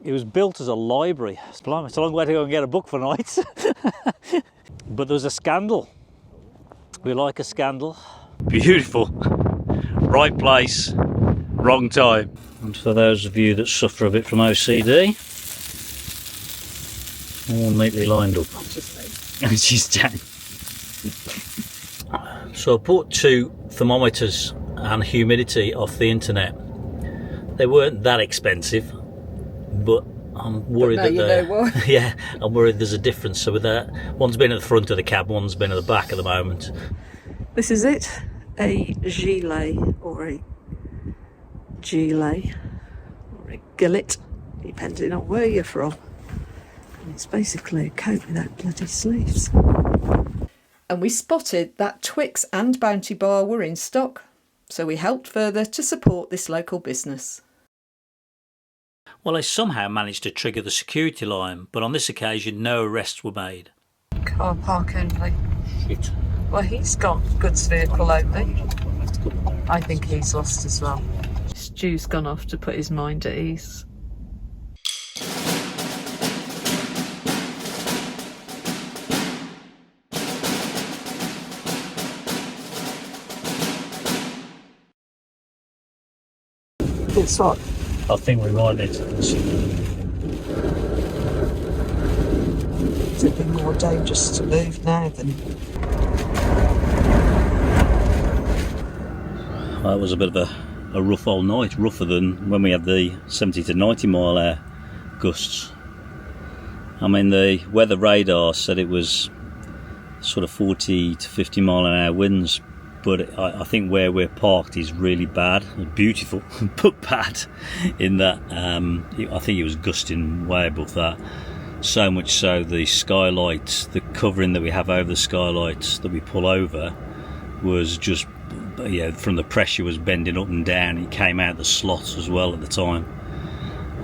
It was built as a library. It's a long way to go and get a book for nights. But there was a scandal. We like a scandal. Beautiful. Right place, wrong time. And for those of you that suffer a bit from OCD, all neatly lined up. She's down. So I bought 2 thermometers and humidity off the internet. They weren't that expensive, but I'm worried that yeah, I'm worried there's a difference. So with that, one's been at the front of the cab, one's been at the back at the moment. This is it, a gilet or a gilet or a gillet, depending on where you're from. And it's basically a coat without bloody sleeves. And we spotted that Twix and Bounty Bar were in stock, so we helped further to support this local business. Well, they somehow managed to trigger the security line, but on this occasion no arrests were made. Car park only. Shit. Well, he's got goods vehicle only. I think he's lost as well. Stu's gone off to put his mind at ease. Guess what? I think we might need to consider. It's a bit more dangerous to move now than. Well, it was a bit of a rough old night, rougher than when we had the 70 to 90 mile an hour gusts. I mean, the weather radar said it was sort of 40 to 50 mile an hour winds. But I think where we're parked is really bad. Beautiful, but bad in that I think it was gusting way above that. So much so the skylights, the covering that we have over the skylights that we pull over was just, from the pressure was bending up and down. It came out the slots as well at the time.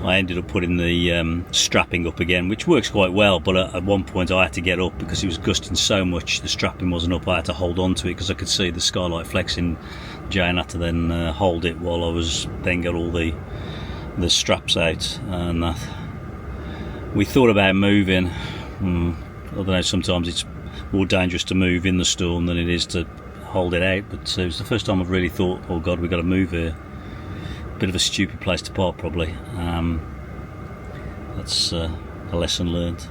I ended up putting the strapping up again, which works quite well, but at one point I had to get up because it was gusting so much, the strapping wasn't up. I had to hold on to it because I could see the skylight flexing. Jane had to then hold it while I was then got all the straps out, and we thought about moving. I don't know, sometimes it's more dangerous to move in the storm than it is to hold it out, but it was the first time I've really thought, oh God, we've got to move here. Bit of a stupid place to park, probably. That's a lesson learned.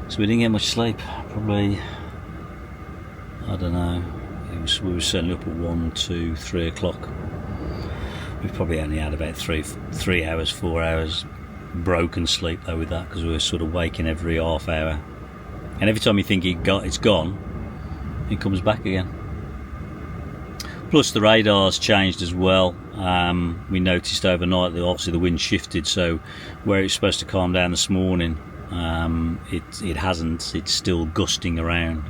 So we didn't get much sleep. Probably, I don't know. We were certainly up at 1, 2, 3 o'clock. We probably only had about 3 hours, 4 hours broken sleep though with that, because we were sort of waking every half hour. And every time you think it's gone, it comes back again. Plus the radar's changed as well. We noticed overnight that obviously the wind shifted, so where it's supposed to calm down this morning, it hasn't. It's still gusting around,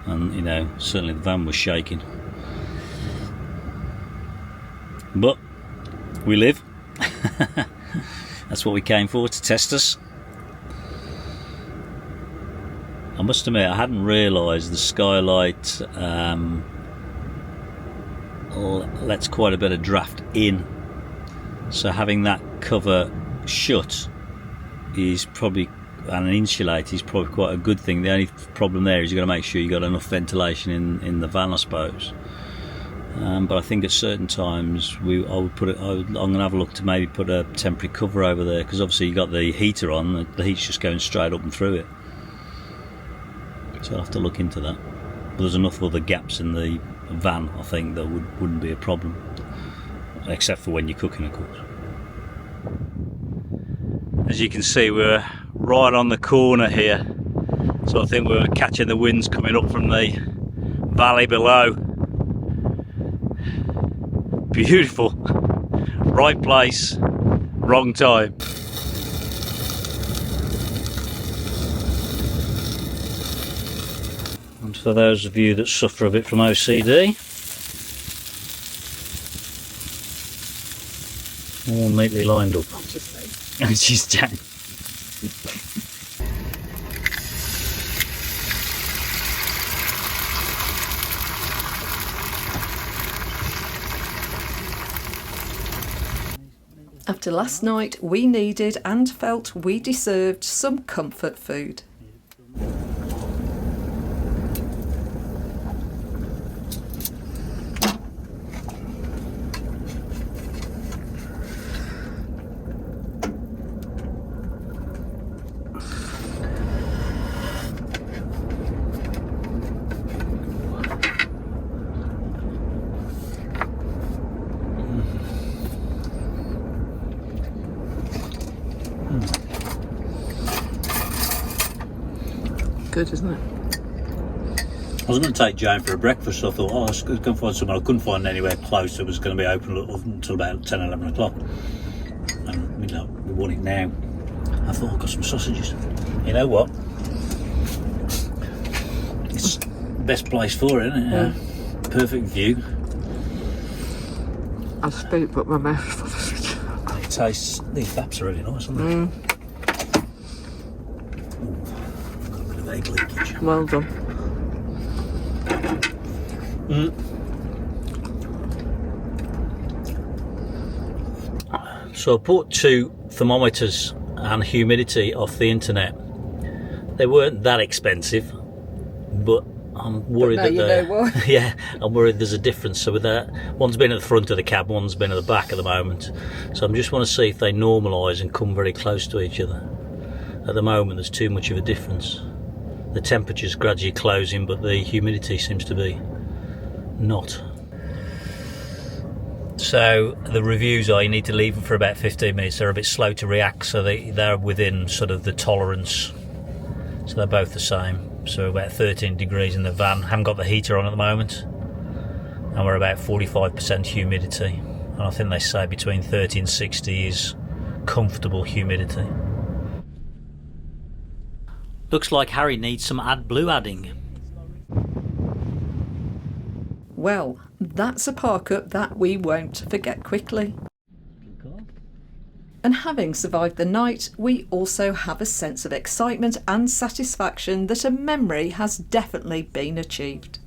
and certainly the van was shaking. But we live. That's what we came for, to test us. I must admit, I hadn't realised the skylight lets quite a bit of draft in, so having that cover shut is probably, and insulate is probably quite a good thing. The only problem there is you've got to make sure you've got enough ventilation in the van, I suppose. But I think at certain times I'm going to have a look to maybe put a temporary cover over there, because obviously you've got the heater on, the heat's just going straight up and through it. So I'll have to look into that. But there's enough other gaps in the van, I think, that wouldn't be a problem, except for when you're cooking, of course. As you can see, we're right on the corner here, so I think we're catching the winds coming up from the valley below. Beautiful. Right place, wrong time. And for those of you that suffer a bit from OCD, all neatly lined up. And she's down. After last night, we needed and felt we deserved some comfort food. Good, isn't it? I was going to take Jane for a breakfast, so I thought, I was going to find somewhere. I couldn't find anywhere close that was going to be open until about 10, 11 o'clock. And, we want it now. I thought, I've got some sausages. You know what? It's the best place for it, isn't it? Yeah. Perfect view. I've spit it, but my mouth is full of it. It tastes, these baps are really nice, aren't they? Got a bit of egg leakage. Well done. So I bought 2 thermometers and humidity off the internet. They weren't that expensive, but I'm worried but now that you know what? yeah, I'm worried there's a difference. So with that, one's been at the front of the cab, one's been at the back at the moment. So I just want to see if they normalise and come very close to each other. At the moment, there's too much of a difference. The temperature's gradually closing, but the humidity seems to be not. So the reviews are you need to leave them for about 15 minutes. They're a bit slow to react, so they're within sort of the tolerance. So they're both the same. So about 13 degrees in the van. Haven't got the heater on at the moment. And we're about 45% humidity. And I think they say between 30 and 60 is comfortable humidity. Looks like Harry needs some AdBlue adding. Well, that's a park up that we won't forget quickly. And having survived the night, we also have a sense of excitement and satisfaction that a memory has definitely been achieved.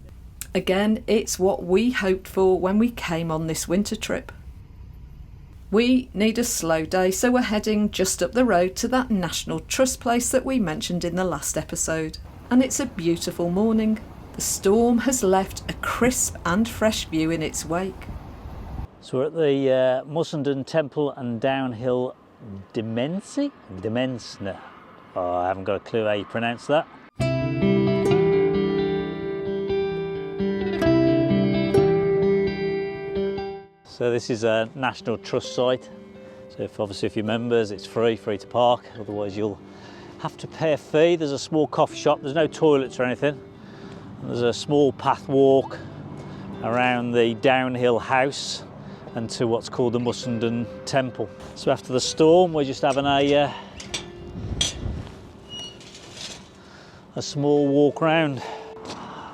Again, it's what we hoped for when we came on this winter trip. We need a slow day, so we're heading just up the road to that National Trust place that we mentioned in the last episode. And it's a beautiful morning. The storm has left a crisp and fresh view in its wake. So we're at the Mussenden Temple and Downhill Dimensne? Oh, I haven't got a clue how you pronounce that. So this is a National Trust site. So if you're members, it's free to park. Otherwise you'll have to pay a fee. There's a small coffee shop. There's no toilets or anything. And there's a small path walk around the downhill house and to what's called the Mussenden Temple. So after the storm, we're just having a small walk round.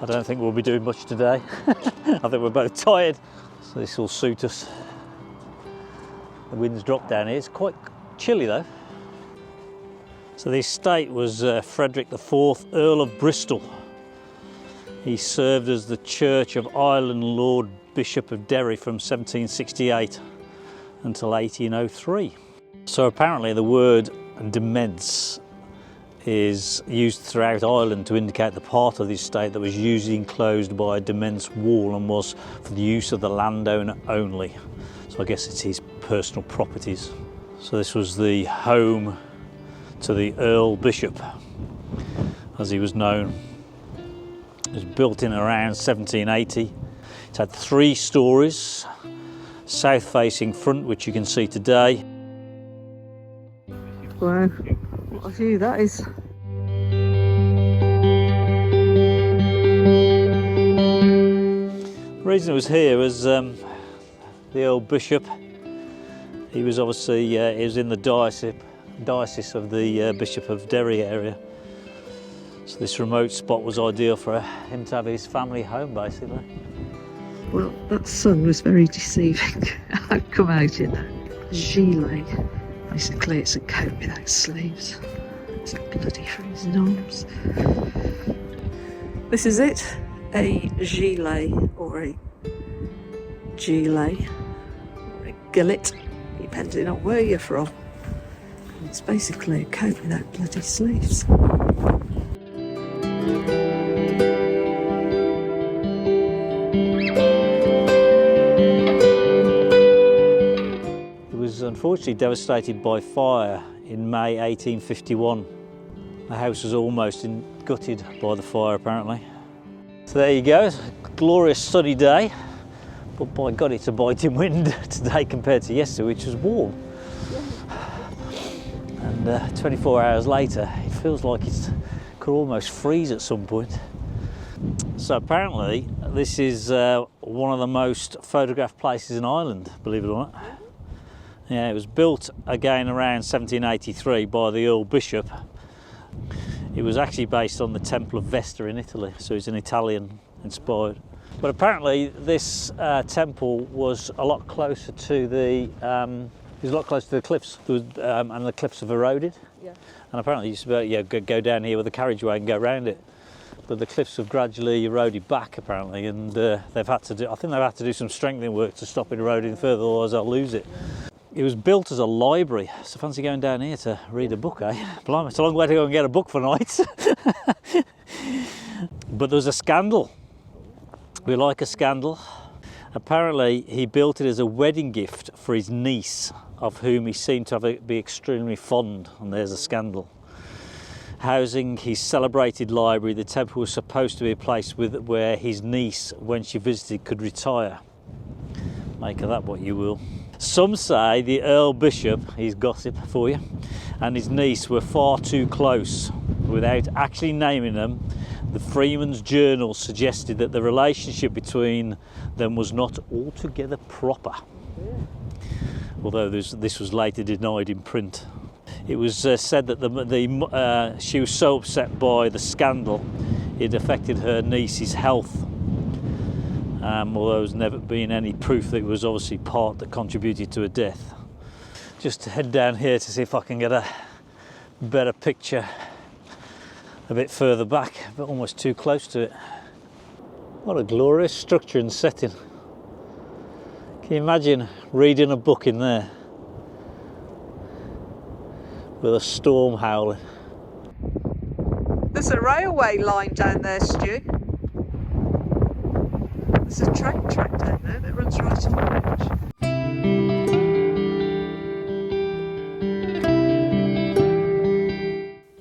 I don't think we'll be doing much today. I think we're both tired, so this will suit us. The wind's dropped down here. It's quite chilly though. So the estate was Frederick IV, Earl of Bristol. He served as the Church of Ireland Lord Bishop of Derry from 1768 until 1803. So apparently the word demesne is used throughout Ireland to indicate the part of the estate that was usually enclosed by a demesne wall and was for the use of the landowner only. So I guess it's his personal properties. So this was the home to the Earl Bishop, as he was known. It was built in around 1780. It had 3 stories, south-facing front, which you can see today. Wow, what a view that is. The reason it was here was the Earl Bishop. He was obviously he was in the diocese of the Bishop of Derry area. So this remote spot was ideal for him to have his family home, basically. Well, that sun was very deceiving. I've come out in a gilet. Basically, it's a coat without sleeves. It's bloody freezing arms. This is it, a gilet or a gilet, or a gillet, depending on where you're from. It's basically a coat without bloody sleeves. It was unfortunately devastated by fire in May 1851. The house was almost gutted by the fire, apparently. So there you go, it's a glorious sunny day, but by God it's a biting wind today compared to yesterday, which was warm. And 24 hours later, it feels like it could almost freeze at some point. So apparently this is one of the most photographed places in Ireland, believe it or not. Yeah, it was built again around 1783 by the Earl Bishop. It was actually based on the Temple of Vesta in Italy, so it's an Italian inspired. But apparently this temple was a lot closer to the cliffs, and the cliffs have eroded. Yeah. And apparently you used to go down here with a carriageway and go around it. But the cliffs have gradually eroded back, apparently, and they've had to do some strengthening work to stop it eroding further, otherwise they'll lose it. It was built as a library, so fancy going down here to read a book, eh? Blimey, it's a long way to go and get a book for nights. But there was a scandal. We like a scandal. Apparently he built it as a wedding gift for his niece, of whom he seemed to be extremely fond, and there's a scandal. Housing his celebrated library, the temple was supposed to be a place where his niece, when she visited, could retire. Make of that what you will. Some say the Earl Bishop, he's gossip for you, and his niece were far too close. Without actually naming them, the Freeman's Journal suggested that the relationship between them was not altogether proper. Yeah. Although this was later denied in print. It was said that she was so upset by the scandal, it affected her niece's health. Although there's never been any proof that it was obviously part that contributed to her death. Just to head down here to see if I can get a better picture a bit further back, but almost too close to it. What a glorious structure and setting. Can you imagine reading a book in there with a storm howling? There's a railway line down there, Stu. There's a train track down there that runs right on the bridge.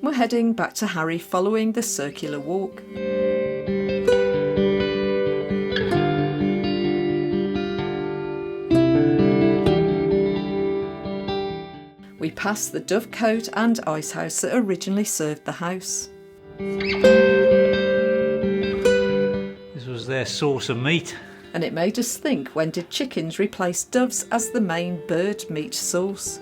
We're heading back to Harry following the circular walk. We pass the Dovecote and Ice House that originally served the house. This was their source of meat. And it made us think, when did chickens replace doves as the main bird meat source?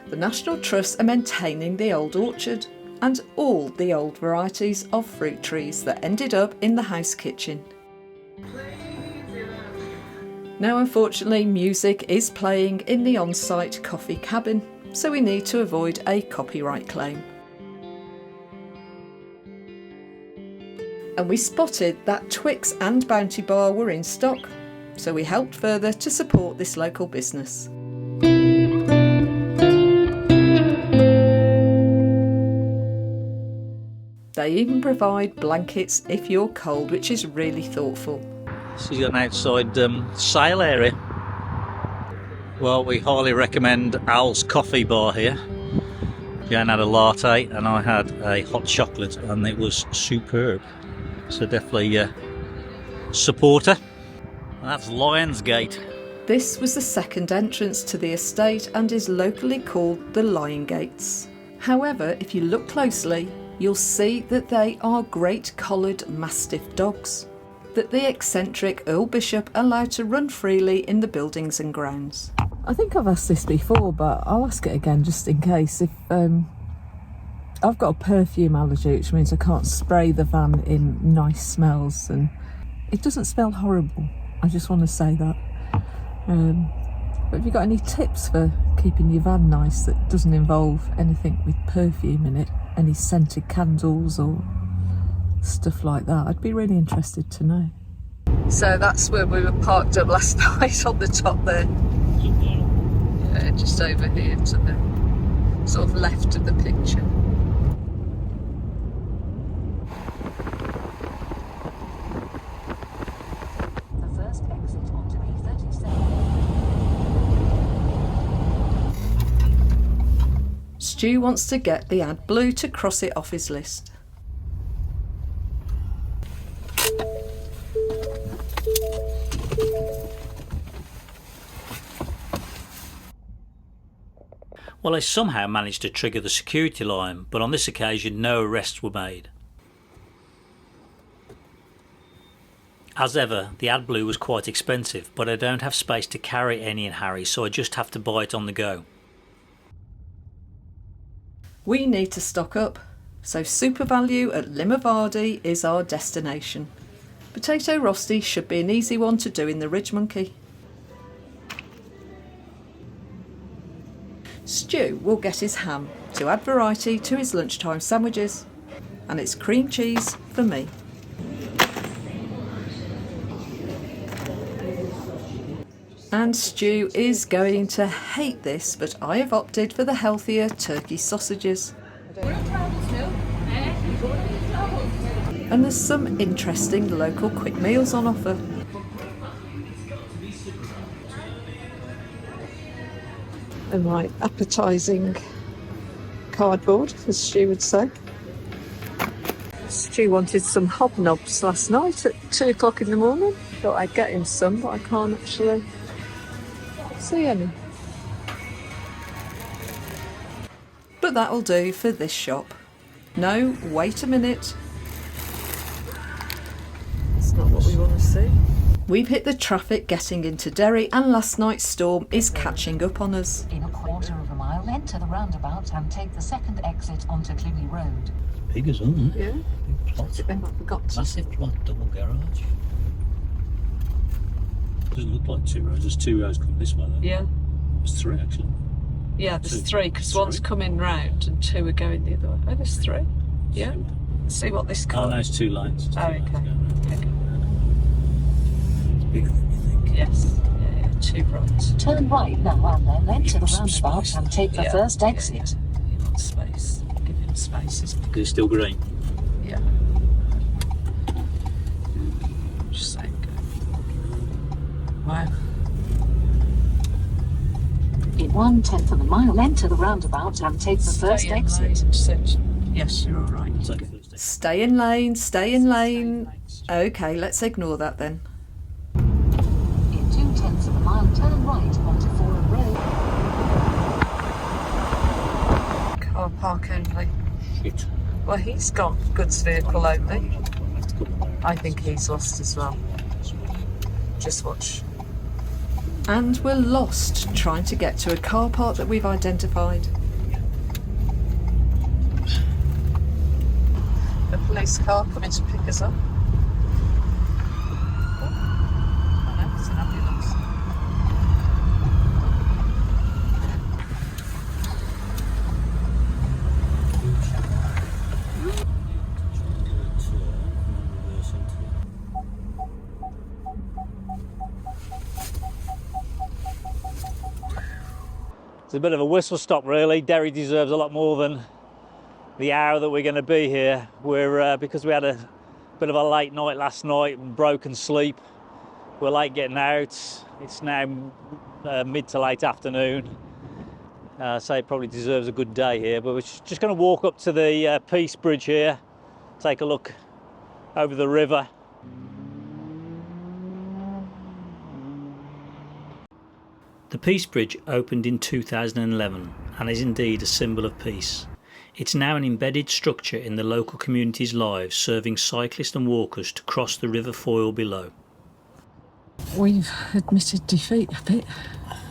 The National Trust are maintaining the old orchard and all the old varieties of fruit trees that ended up in the house kitchen. Now unfortunately music is playing in the on-site coffee cabin, so we need to avoid a copyright claim. And we spotted that Twix and Bounty Bar were in stock, so we helped further to support this local business. They even provide blankets if you're cold, which is really thoughtful. So you've got an outside sale area. Well, we highly recommend Al's Coffee Bar here. Jan had a latte and I had a hot chocolate, and it was superb. So definitely support her. And that's Lionsgate. This was the second entrance to the estate and is locally called the Lion Gates. However, if you look closely, you'll see that they are great collared Mastiff dogs that the eccentric Earl Bishop allowed to run freely in the buildings and grounds. I think I've asked this before, but I'll ask it again just in case. If I've got a perfume allergy, which means I can't spray the van in nice smells, and it doesn't smell horrible. I just want to say that. But have you got any tips for keeping your van nice that doesn't involve anything with perfume in it? Any scented candles or stuff like that? I'd be really interested to know. So that's where we were parked up last night, on the top there. Yeah, just over here to the sort of left of the picture. The first exit onto A37. Stu wants to get the AdBlue to cross it off his list. Well, I somehow managed to trigger the security line, but on this occasion no arrests were made. As ever, the AdBlue was quite expensive, but I don't have space to carry any in Harry, so I just have to buy it on the go. We need to stock up, so Super Value at Limavady is our destination. Potato rosti should be an easy one to do in the Ridge Monkey. Stu will get his ham to add variety to his lunchtime sandwiches, and it's cream cheese for me. And Stu is going to hate this, but I have opted for the healthier turkey sausages. And there's some interesting local quick meals on offer. And my appetising cardboard, as Stu would say. Stu wanted some hobnobs last night at 2 o'clock in the morning. Thought I'd get him some, but I can't actually see any. But that'll do for this shop. No, wait a minute. That's not what we want to see. We've hit the traffic getting into Derry, and last night's storm is catching up on us. In a quarter of a mile, enter the roundabout and take the second exit onto Clinny Road. Big as well, isn't it? Yeah. Big plot. I forgot to. Massive plot, double garage. Doesn't look like 2 rows. There's 2 rows coming this way though. Yeah. There's 3 actually. Yeah, there's 2. 3 because one's coming round and 2 are going the other way. Oh, there's 3. Yeah. Let's see what this car. Oh no, it's 2 lanes. It's 2 lanes okay. going round. Okay. It's bigger than you think. Yes. Yeah, 2 roads. Turn right now and then enter the Some roundabout space. and take the first exit. He wants space. Give him space. Because it's still green. Yeah. Just saying. Wow. In 1/10 of a mile, enter the roundabout and take the first exit. Yes, you're all right. It's like a first exit. Stay in lane, stay in lane. Okay, let's ignore that then. In 2/10 of a mile, turn right onto Forum Road. Car park only. Shit. Well, he's got goods vehicle only. I think he's lost as well. Just watch. And we're lost trying to get to a car park that we've identified. A police car coming to pick us up. Oh no, it's an ambulance. It's a bit of a whistle stop really. Derry deserves a lot more than the hour that we're going to be here. We're because we had a bit of a late night last night and broken sleep. We're late getting out. It's now mid to late afternoon. So it probably deserves a good day here. But we're just going to walk up to the Peace Bridge here, take a look over the river. The Peace Bridge opened in 2011 and is indeed a symbol of peace. It's now an embedded structure in the local community's lives, serving cyclists and walkers to cross the River Foyle below. We've admitted defeat a bit.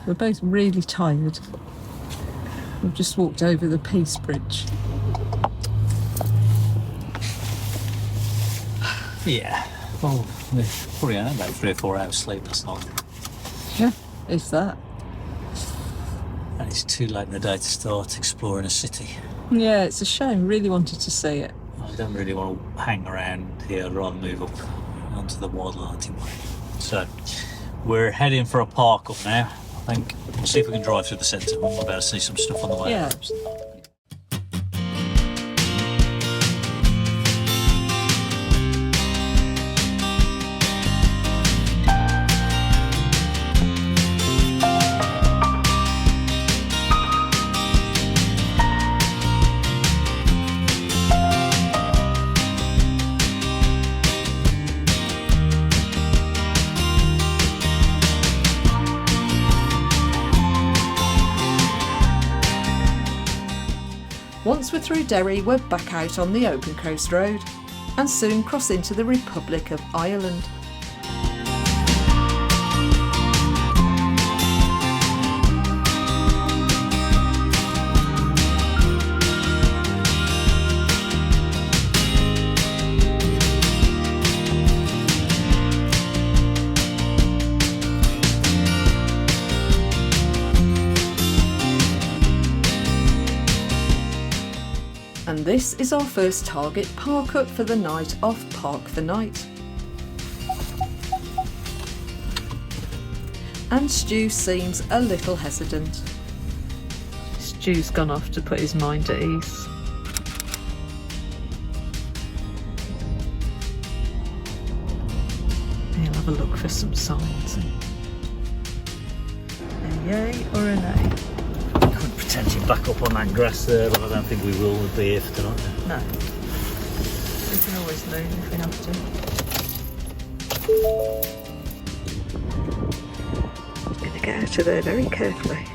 We're both really tired. We've just walked over the Peace Bridge. Yeah, well, we probably had about 3 or 4 hours sleep last night. Yeah, if that. It's too late in the day to start exploring a city. Yeah, it's a shame. Really wanted to see it. I don't really want to hang around here, I'd rather move up onto the wildlife way. So we're heading for a park up now. I think we'll see if we can drive through the centre. We'll be able to see some stuff on the way. Yeah. Once we're through Derry, we're back out on the open coast road and soon cross into the Republic of Ireland. And this is our first target park up for the night off Park the Night. And Stu seems a little hesitant. Stu's gone off to put his mind at ease. He'll have a look for some signs. A yay or a nay? Potentially back up on that grass there, but I don't think we will be here for tonight. No. We can always move if we have to. Gonna get out of there very carefully.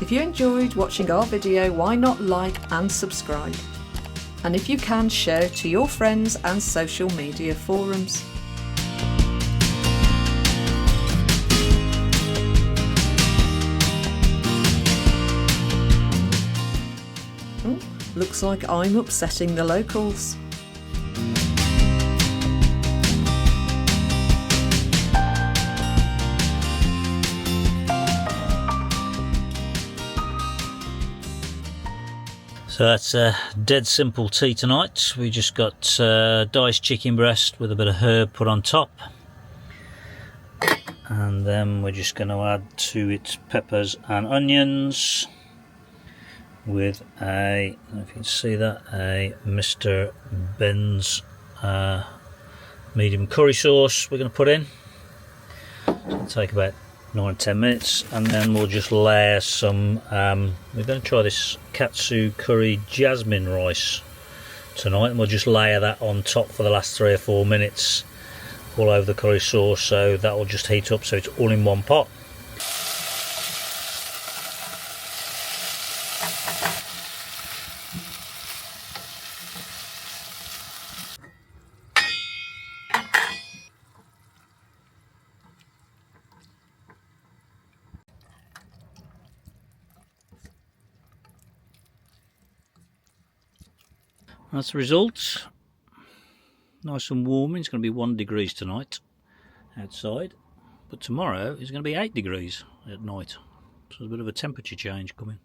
If you enjoyed watching our video, why not like and subscribe? And if you can, share to your friends and social media forums. Looks like I'm upsetting the locals. So that's a dead simple tea tonight. We just got diced chicken breast with a bit of herb put on top. And then we're just going to add to it peppers and onions with a, I don't know if you can see that, a Mr. Ben's medium curry sauce we're going to put in. So it'll take about 9-10 minutes, and then we'll just layer some we're going to try this katsu curry jasmine rice tonight, and we'll just layer that on top for the last 3 or 4 minutes all over the curry sauce, so that will just heat up so it's all in one pot. That's the result. Nice and warm. It's going to be 1 degree tonight outside, but tomorrow it's going to be 8 degrees at night. So there's a bit of a temperature change coming.